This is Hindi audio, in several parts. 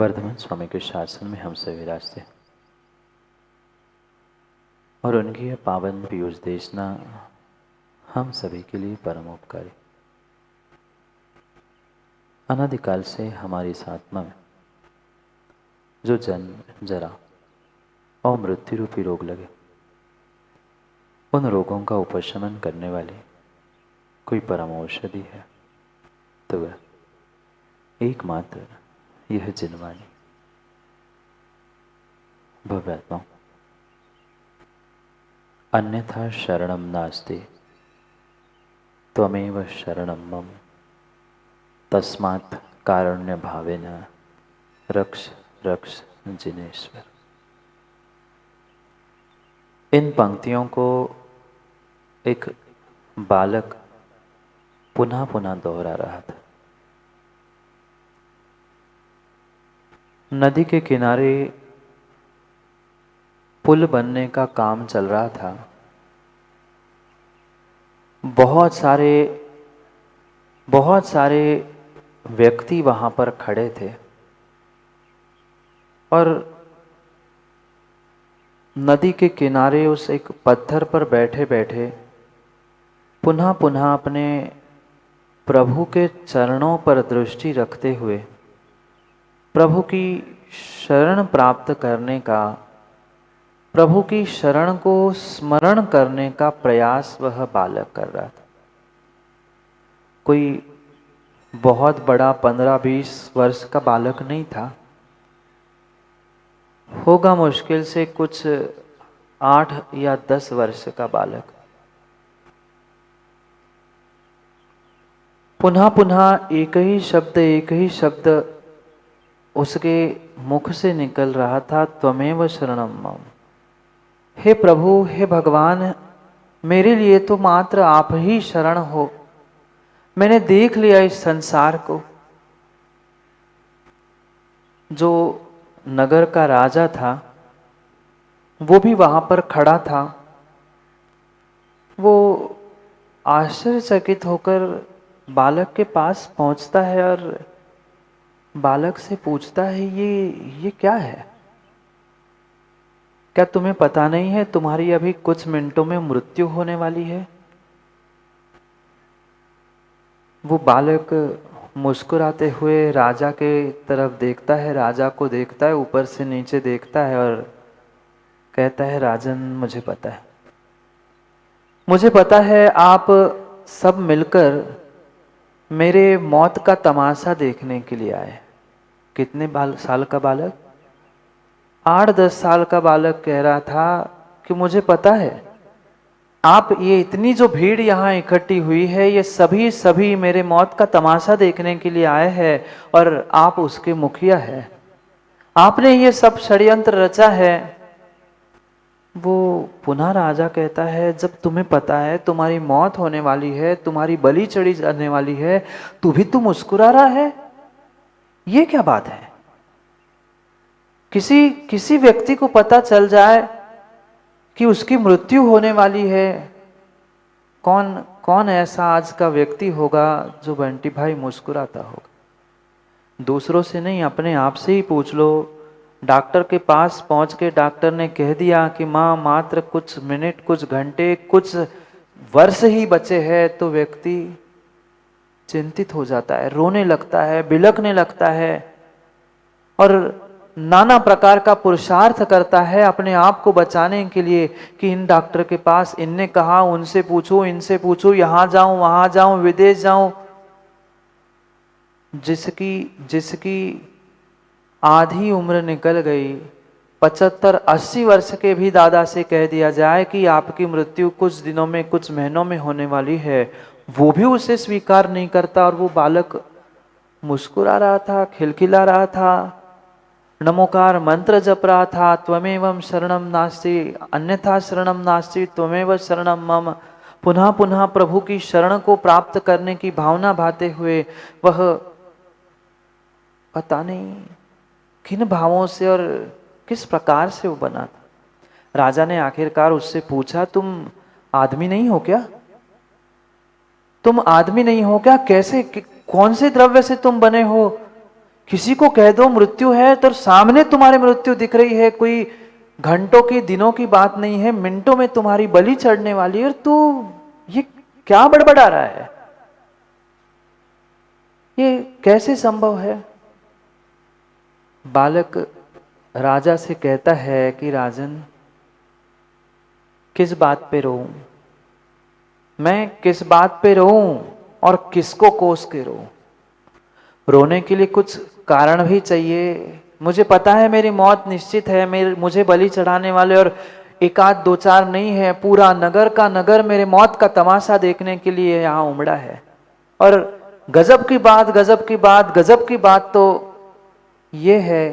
वर्धमान स्वामी के शासन में हम सभी विराजते और उनकी यह पावन पीयूष देशना हम सभी के लिए परम उपकारी। अनादिकाल से हमारी इस आत्मा में जो जन्म, जरा और मृत्यु रूपी रोग लगे, उन रोगों का उपशमन करने वाली कोई परम औषधि है तो वह एकमात्र यह जिनवाणी भव्यात्मा। अन्यथा शरणम नास्ति त्वमेव शरणम मम तस्मात् कारुण्य भावेन रक्ष रक्ष जिनेश्वर। इन पंक्तियों को एक बालक पुनः पुनः दोहरा रहा था। नदी के किनारे पुल बनने का काम चल रहा था। बहुत सारे व्यक्ति वहां पर खड़े थे और नदी के किनारे उस एक पत्थर पर बैठे बैठे पुनः पुनः अपने प्रभु के चरणों पर दृष्टि रखते हुए प्रभु की शरण प्राप्त करने का, प्रभु की शरण को स्मरण करने का प्रयास वह बालक कर रहा था। कोई बहुत बड़ा 15-20 वर्ष का बालक नहीं था, होगा मुश्किल से कुछ 8 या 10 वर्ष का बालक। पुनः पुनः एक ही शब्द उसके मुख से निकल रहा था, त्वमेव शरणम मम। हे प्रभु, हे भगवान, मेरे लिए तो मात्र आप ही शरण हो। मैंने देख लिया इस संसार को। जो नगर का राजा था वो भी वहां पर खड़ा था। वो आश्चर्यचकित होकर बालक के पास पहुंचता है और बालक से पूछता है, ये क्या है? क्या तुम्हें पता नहीं है तुम्हारी अभी कुछ मिनटों में मृत्यु होने वाली है? वो बालक मुस्कुराते हुए राजा के तरफ देखता है, राजा को देखता है, ऊपर से नीचे देखता है और कहता है, राजन, मुझे पता है आप सब मिलकर मेरे मौत का तमाशा देखने के लिए आए। कितने साल का बालक? 8-10 साल का बालक कह रहा था कि मुझे पता है आप ये इतनी जो भीड़ यहाँ इकट्ठी हुई है, ये सभी मेरे मौत का तमाशा देखने के लिए आए हैं और आप उसके मुखिया है। आपने ये सब षड्यंत्र रचा है। वो पुनः राजा कहता है, जब तुम्हें पता है तुम्हारी मौत होने वाली है, तुम्हारी बलि चढ़ी जाने वाली है, तू भी तू मुस्कुरा रहा है, ये क्या बात है? किसी व्यक्ति को पता चल जाए कि उसकी मृत्यु होने वाली है, कौन ऐसा आज का व्यक्ति होगा जो बंटी भाई मुस्कुराता होगा? दूसरों से नहीं, अपने आप से ही पूछ लो। डॉक्टर के पास पहुंच के डॉक्टर ने कह दिया कि मां मात्र कुछ मिनट, कुछ घंटे, कुछ वर्ष ही बचे हैं, तो व्यक्ति चिंतित हो जाता है, रोने लगता है, बिलखने लगता है और नाना प्रकार का पुरुषार्थ करता है अपने आप को बचाने के लिए कि इन डॉक्टर के पास, इनने कहा उनसे पूछो, इनसे पूछो, यहां जाऊं, वहां जाऊं, विदेश जाऊं। जिसकी आधी उम्र निकल गई, 75-80 वर्ष के भी दादा से कह दिया जाए कि आपकी मृत्यु कुछ दिनों में, कुछ महीनों में होने वाली है, वो भी उसे स्वीकार नहीं करता। और वो बालक मुस्कुरा रहा था, खिलखिला रहा था, नमोकार मंत्र जप रहा था, त्वमेवं शरणम नास्ति अन्यथा शरणम नास्ति त्वमेव शरणम मम। पुनः पुनः प्रभु की शरण को प्राप्त करने की भावना भाते हुए वह पता नहीं किन भावों से और किस प्रकार से वो बना था। राजा ने आखिरकार उससे पूछा, तुम आदमी नहीं हो क्या? तुम आदमी नहीं हो क्या? कैसे, कौन से द्रव्य से तुम बने हो किसी को कह दो मृत्यु है तो सामने तुम्हारे मृत्यु दिख रही है, कोई घंटों की दिनों की बात नहीं है, मिनटों में तुम्हारी बलि चढ़ने वाली है, और तू ये क्या बड़बड़ा रहा है? ये कैसे संभव है? बालक राजा से कहता है कि राजन, किस बात पे रोऊं? मैं किस बात पे रोऊं और किसको कोस के रोऊं? रोने के लिए कुछ कारण भी चाहिए। मुझे पता है मेरी मौत निश्चित है, मुझे बलि चढ़ाने वाले और एक आध दो चार नहीं है, पूरा नगर का नगर मेरे मौत का तमाशा देखने के लिए यहाँ उमड़ा है। और गजब की बात, गजब की बात, गजब की बात तो ये है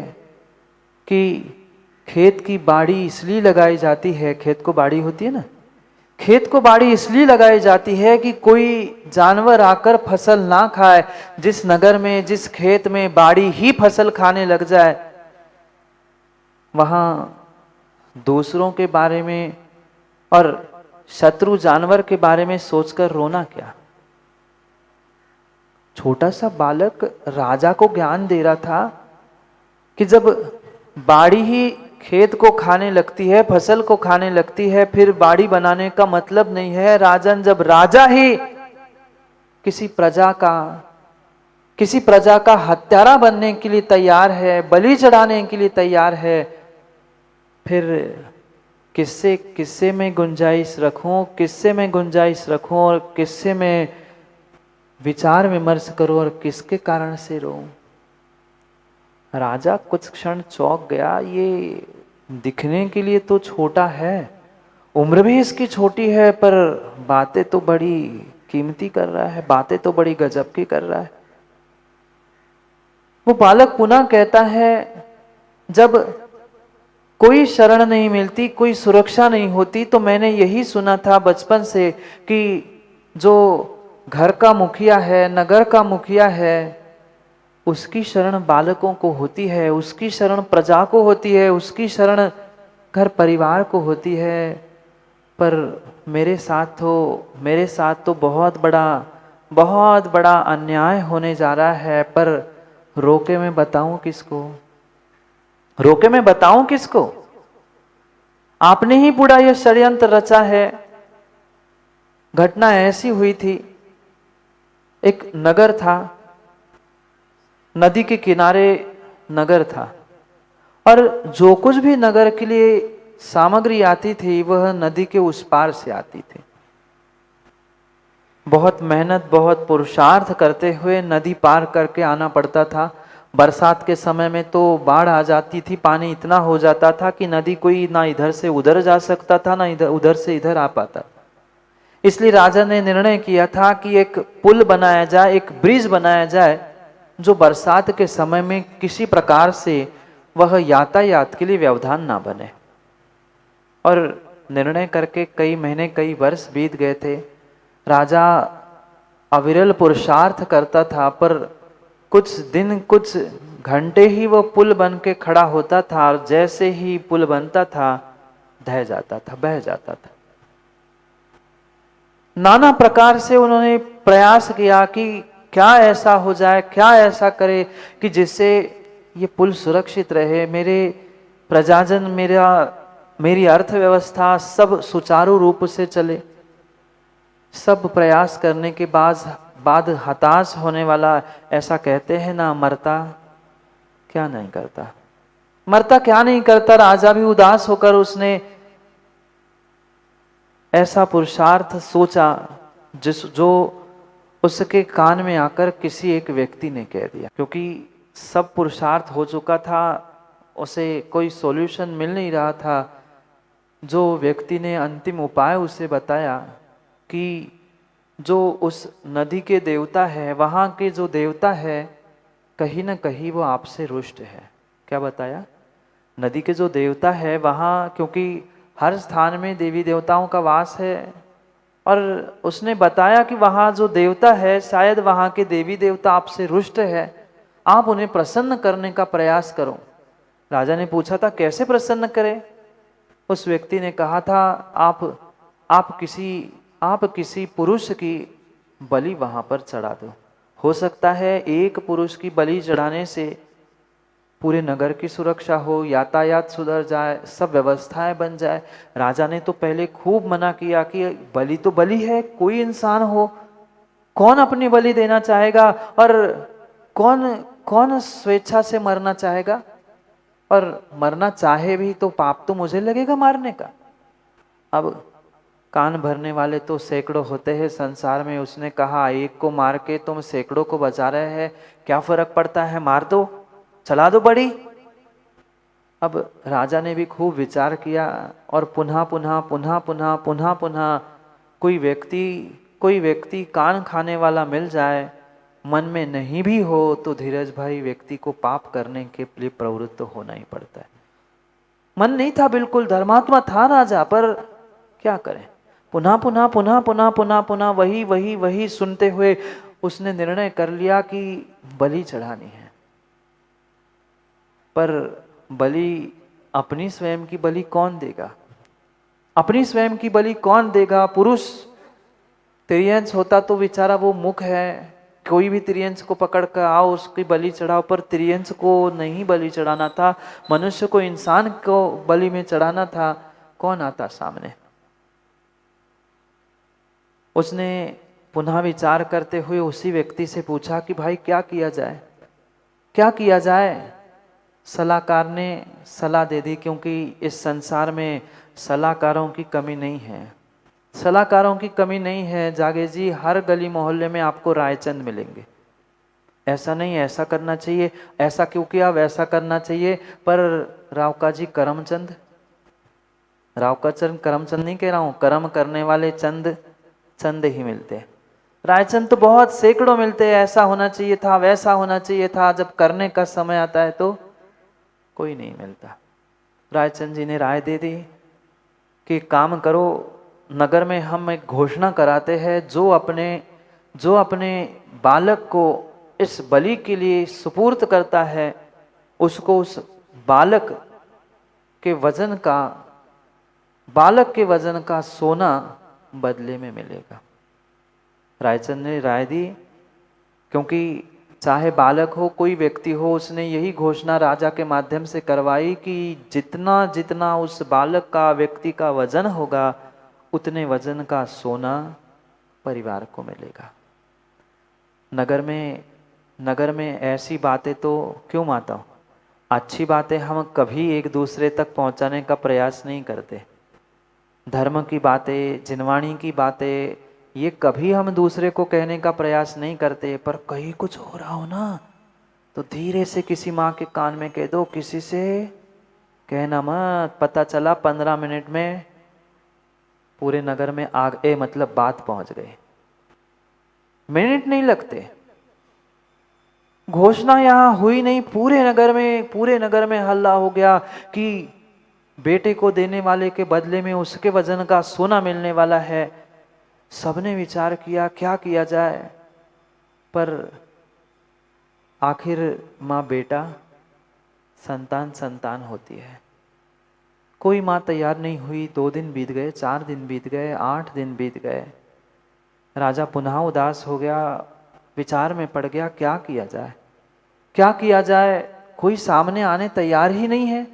कि खेत की बाड़ी इसलिए लगाई जाती है, खेत को बाड़ी होती है ना, खेत को बाड़ी इसलिए लगाई जाती है कि कोई जानवर आकर फसल ना खाए। जिस नगर में, जिस खेत में बाड़ी ही फसल खाने लग जाए, वहां दूसरों के बारे में और शत्रु जानवर के बारे में सोचकर रोना क्या? छोटा सा बालक राजा को ज्ञान दे रहा था कि जब बाड़ी ही खेत को खाने लगती है, फसल को खाने लगती है, फिर बाड़ी बनाने का मतलब नहीं है। राजन, जब राजा ही किसी प्रजा का हत्यारा बनने के लिए तैयार है, बलि चढ़ाने के लिए तैयार है, फिर किससे में गुंजाइश रखूं, किससे में गुंजाइश रखूं, और किससे में विचार विमर्श करूं, और किसके कारण से रोऊं? राजा कुछ क्षण चौंक गया। ये दिखने के लिए तो छोटा है, उम्र भी इसकी छोटी है, पर बातें तो बड़ी कीमती कर रहा है, बातें तो बड़ी गजब की कर रहा है। वो बालक पुनः कहता है, जब कोई शरण नहीं मिलती, कोई सुरक्षा नहीं होती, तो मैंने यही सुना था बचपन से कि जो घर का मुखिया है, नगर का मुखिया है, उसकी शरण बालकों को होती है, उसकी शरण प्रजा को होती है, उसकी शरण घर परिवार को होती है। पर मेरे साथ तो बहुत बड़ा अन्याय होने जा रहा है। पर रोके मैं बताऊं किसको? रोके मैं बताऊं किसको? आपने ही पूरा यह षड्यंत्र रचा है। घटना ऐसी हुई थी, एक नगर था, नदी के किनारे नगर था, और जो कुछ भी नगर के लिए सामग्री आती थी वह नदी के उस पार से आती थी। बहुत मेहनत, बहुत पुरुषार्थ करते हुए नदी पार करके आना पड़ता था। बरसात के समय में तो बाढ़ आ जाती थी, पानी इतना हो जाता था कि नदी कोई ना इधर से उधर जा सकता था, ना उधर से इधर आ पाता। इसलिए राजा ने निर्णय किया था कि एक पुल बनाया जाए, एक ब्रिज बनाया जाए, जो बरसात के समय में किसी प्रकार से वह यातायात के लिए व्यवधान ना बने। और निर्णय करके कई महीने, कई वर्ष बीत गए थे। राजा अविरल पुरुषार्थ करता था, पर कुछ दिन, कुछ घंटे ही वह पुल बन के खड़ा होता था, और जैसे ही पुल बनता था ढह जाता था, बह जाता था। नाना प्रकार से उन्होंने प्रयास किया कि क्या ऐसा हो जाए, क्या ऐसा करे कि जिससे ये पुल सुरक्षित रहे, मेरे प्रजाजन, मेरी अर्थव्यवस्था सब सुचारू रूप से चले। सब प्रयास करने के बाद हताश होने वाला, ऐसा कहते हैं ना, मरता क्या नहीं करता, मरता क्या नहीं करता। राजा भी उदास होकर उसने ऐसा पुरुषार्थ सोचा जो उसके कान में आकर किसी एक व्यक्ति ने कह दिया। क्योंकि सब पुरुषार्थ हो चुका था, उसे कोई सॉल्यूशन मिल नहीं रहा था। जो व्यक्ति ने अंतिम उपाय उसे बताया कि जो उस नदी के देवता है, वहाँ के जो देवता है, कहीं ना कहीं वो आपसे रुष्ट है। क्या बताया? नदी के जो देवता है वहाँ, क्योंकि हर स्थान में देवी देवताओं का वास है, और उसने बताया कि वहाँ जो देवता है, शायद वहाँ के देवी देवता आपसे रुष्ट है, आप उन्हें प्रसन्न करने का प्रयास करो। राजा ने पूछा था कैसे प्रसन्न करें? उस व्यक्ति ने कहा था आप किसी पुरुष की बलि वहां पर चढ़ा दो। हो सकता है एक पुरुष की बलि चढ़ाने से पूरे नगर की सुरक्षा हो, यातायात सुधर जाए, सब व्यवस्थाएं बन जाए। राजा ने तो पहले खूब मना किया कि बलि तो बलि है, कोई इंसान हो, कौन अपनी बलि देना चाहेगा, और कौन कौन स्वेच्छा से मरना चाहेगा, और मरना चाहे भी तो पाप तो मुझे लगेगा मारने का। अब कान भरने वाले तो सैकड़ों होते हैं संसार में। उसने कहा एक को मार के तुम सैकड़ों को बचा रहे हैं, क्या फर्क पड़ता है, मार दो, चला दो बड़ी। अब राजा ने भी खूब विचार किया और पुनः पुनः पुनः पुनः पुनः पुनः कोई व्यक्ति कान खाने वाला मिल जाए, मन में नहीं भी हो तो धीरज भाई व्यक्ति को पाप करने के लिए प्रवृत्त होना ही पड़ता है। मन नहीं था, बिल्कुल धर्मात्मा था राजा, पर क्या करें, पुनः पुनः पुनः पुनः पुनः पुनः वही वही वही सुनते हुए उसने निर्णय कर लिया कि बलि चढ़ानी है। पर बलि, अपनी स्वयं की बलि कौन देगा, अपनी स्वयं की बलि कौन देगा। पुरुष त्रियंश होता तो बेचारा वो मुख है, कोई भी त्रियंश को पकड़ कर आओ उसकी बलि चढ़ाओ, पर त्रियंश को नहीं बलि चढ़ाना था, मनुष्य को, इंसान को बलि में चढ़ाना था। कौन आता सामने। उसने पुनः विचार करते हुए उसी व्यक्ति से पूछा कि भाई क्या किया जाए, क्या किया जाए। सलाहकार ने सलाह दे दी, क्योंकि इस संसार में सलाहकारों की कमी नहीं है, सलाहकारों की कमी नहीं है जागे जी। हर गली मोहल्ले में आपको रायचंद मिलेंगे, ऐसा नहीं ऐसा करना चाहिए, ऐसा क्यों किया, वैसा करना चाहिए। पर रावका जी करमचंद, रावका चंद करमचंद नहीं कह रहा हूं, कर्म करने वाले चंद चंद ही मिलते हैं। रायचंद तो बहुत सैकड़ों मिलते हैं, ऐसा होना चाहिए था, वैसा होना चाहिए था, जब करने का समय आता है तो कोई नहीं मिलता। रायचंद जी ने राय दे दी कि काम करो, नगर में हम एक घोषणा कराते हैं, जो अपने बालक को इस बलि के लिए सुपुर्द करता है, उसको उस बालक के वजन का सोना बदले में मिलेगा। रायचंद ने राय दी, क्योंकि चाहे बालक हो कोई व्यक्ति हो, उसने यही घोषणा राजा के माध्यम से करवाई कि जितना जितना उस बालक का, व्यक्ति का वजन होगा, उतने वजन का सोना परिवार को मिलेगा। नगर में ऐसी बातें तो क्यों माता, अच्छी बातें हम कभी एक दूसरे तक पहुंचाने का प्रयास नहीं करते। धर्म की बातें, जिनवाणी की बातें, ये कभी हम दूसरे को कहने का प्रयास नहीं करते। पर कहीं कुछ हो रहा हो ना, तो धीरे से किसी माँ के कान में कह दो, किसी से कहना मत। पता चला 15 मिनट में पूरे नगर में आग मतलब बात पहुंच गई, मिनट नहीं लगते। घोषणा यहां हुई नहीं, पूरे नगर में हल्ला हो गया कि बेटे को देने वाले के बदले में उसके वजन का सोना मिलने वाला है। सबने विचार किया क्या किया जाए, पर आखिर माँ बेटा, संतान संतान होती है। कोई माँ तैयार नहीं हुई। 2 दिन बीत गए, 4 दिन बीत गए, 8 दिन बीत गए। राजा पुनः उदास हो गया, विचार में पड़ गया क्या किया जाए, क्या किया जाए। कोई सामने आने तैयार ही नहीं है।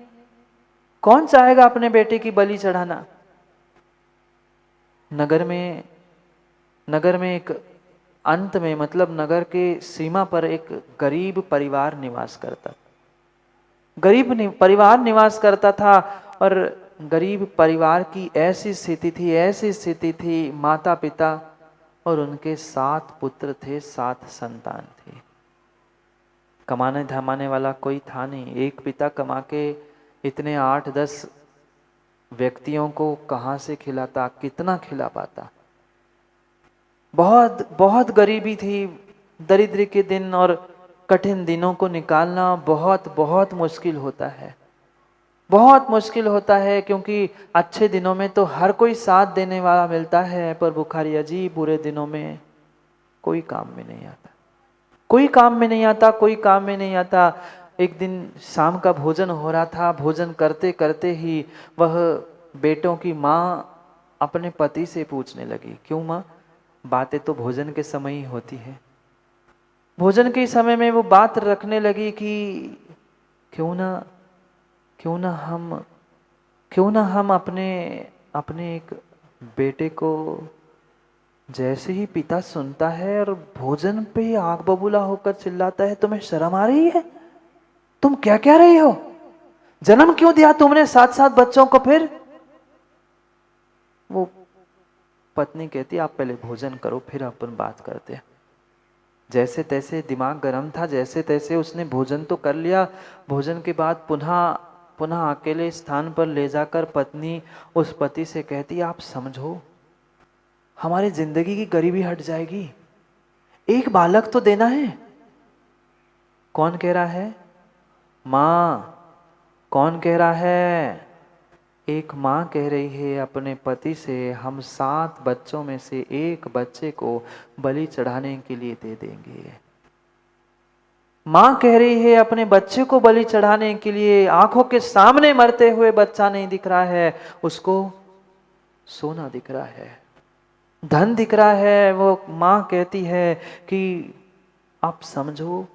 कौन चाहेगा अपने बेटे की बलि चढ़ाना। नगर में एक अंत में, मतलब नगर के सीमा पर एक गरीब परिवार निवास करता, परिवार निवास करता था। और गरीब परिवार की ऐसी स्थिति थी, माता पिता और उनके 7 पुत्र थे, 7 संतान थी। कमाने धमाने वाला कोई था नहीं। एक पिता कमा के इतने 8-10 व्यक्तियों को कहाँ से खिलाता, कितना खिला पाता। बहुत बहुत गरीबी थी। दरिद्र के दिन और कठिन दिनों को निकालना बहुत बहुत मुश्किल होता है, बहुत मुश्किल होता है। क्योंकि अच्छे दिनों में तो हर कोई साथ देने वाला मिलता है, पर बुखारिया जी बुरे दिनों में कोई काम में नहीं आता, कोई काम में नहीं आता, कोई काम में नहीं आता। एक दिन शाम का भोजन हो रहा था, भोजन करते करते ही वह बेटों की माँ अपने पति से पूछने लगी, क्यों माँ, बातें तो भोजन के समय ही होती है। भोजन के समय में वो बात रखने लगी क्यों ना क्यों ना हम क्यों ना हम अपने अपने एक बेटे को जैसे ही पिता सुनता है और भोजन पे ही आग बबूला होकर चिल्लाता है, तुम्हें शर्म आ रही है? तुम क्या कह रही हो? जन्म क्यों दिया तुमने 7-7 बच्चों को? फिर वो पत्नी कहती आप पहले भोजन करो फिर अपन बात करते हैं। जैसे तैसे दिमाग गर्म था, जैसे तैसे उसने भोजन तो कर लिया। भोजन के बाद पुनः पुनः अकेले स्थान पर ले जाकर पत्नी उस पति से कहती आप समझो, हमारी जिंदगी की गरीबी हट जाएगी, एक बालक तो देना है। कौन कह रहा है? मां। कौन कह रहा है? एक माँ कह रही है अपने पति से, हम 7 बच्चों में से एक बच्चे को बलि चढ़ाने के लिए दे देंगे। माँ कह रही है अपने बच्चे को बलि चढ़ाने के लिए, आंखों के सामने मरते हुए बच्चा नहीं दिख रहा है, उसको सोना दिख रहा है, धन दिख रहा है। वो माँ कहती है कि आप समझो,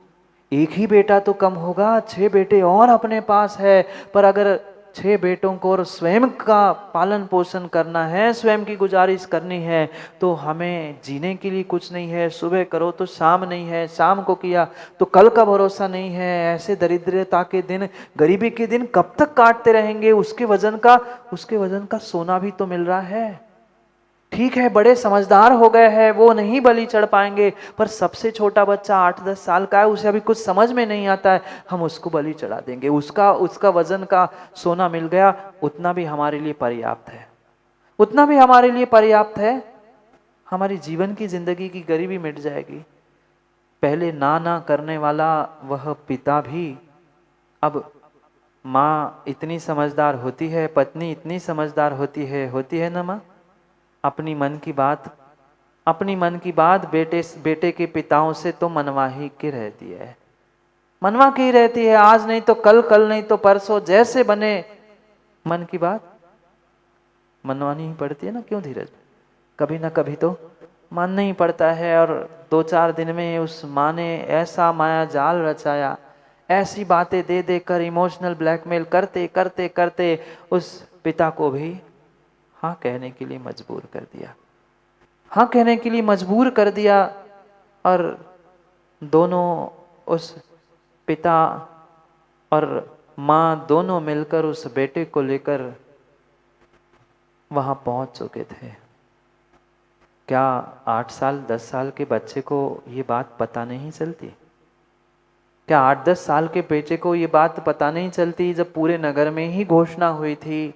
एक ही बेटा तो कम होगा, 6 बेटे और अपने पास है, पर अगर 6 बेटों को और स्वयं का पालन पोषण करना है, स्वयं की गुजारिश करनी है, तो हमें जीने के लिए कुछ नहीं है। सुबह करो तो शाम नहीं है, शाम को किया तो कल का भरोसा नहीं है। ऐसे दरिद्रता के दिन, गरीबी के दिन कब तक काटते रहेंगे? उसके वजन का सोना भी तो मिल रहा है। ठीक है, बड़े समझदार हो गए हैं, वो नहीं बलि चढ़ पाएंगे, पर सबसे छोटा बच्चा 8-10 साल का है, उसे अभी कुछ समझ में नहीं आता है, हम उसको बलि चढ़ा देंगे। उसका वजन का सोना मिल गया, उतना भी हमारे लिए पर्याप्त है, उतना भी हमारे लिए पर्याप्त है। हमारी जीवन की जिंदगी की गरीबी मिट जाएगी। पहले ना ना करने वाला वह पिता भी अब, माँ इतनी समझदार होती है, पत्नी इतनी समझदार होती है ना माँ, अपनी मन की बात बेटे के पिताओं से तो मनवा ही के रहती है, मनवा की रहती है। आज नहीं तो कल नहीं तो परसों, जैसे बने मन की बात मनवानी ही पड़ती है ना। क्यों धीरज? कभी ना कभी तो मानना ही पड़ता है। और 2-4 दिन में उस माँ ने ऐसा माया जाल रचाया, ऐसी बातें दे देकर इमोशनल ब्लैकमेल करते करते करते उस पिता को भी हाँ कहने के लिए मजबूर कर दिया, हाँ कहने के लिए मजबूर कर दिया। और दोनों, उस पिता और माँ दोनों मिलकर उस बेटे को लेकर वहां पहुंच चुके थे। क्या 8 साल 10 साल के बच्चे को ये बात पता नहीं चलती? क्या 8-10 साल के बेटे को ये बात पता नहीं चलती? जब पूरे नगर में ही घोषणा हुई थी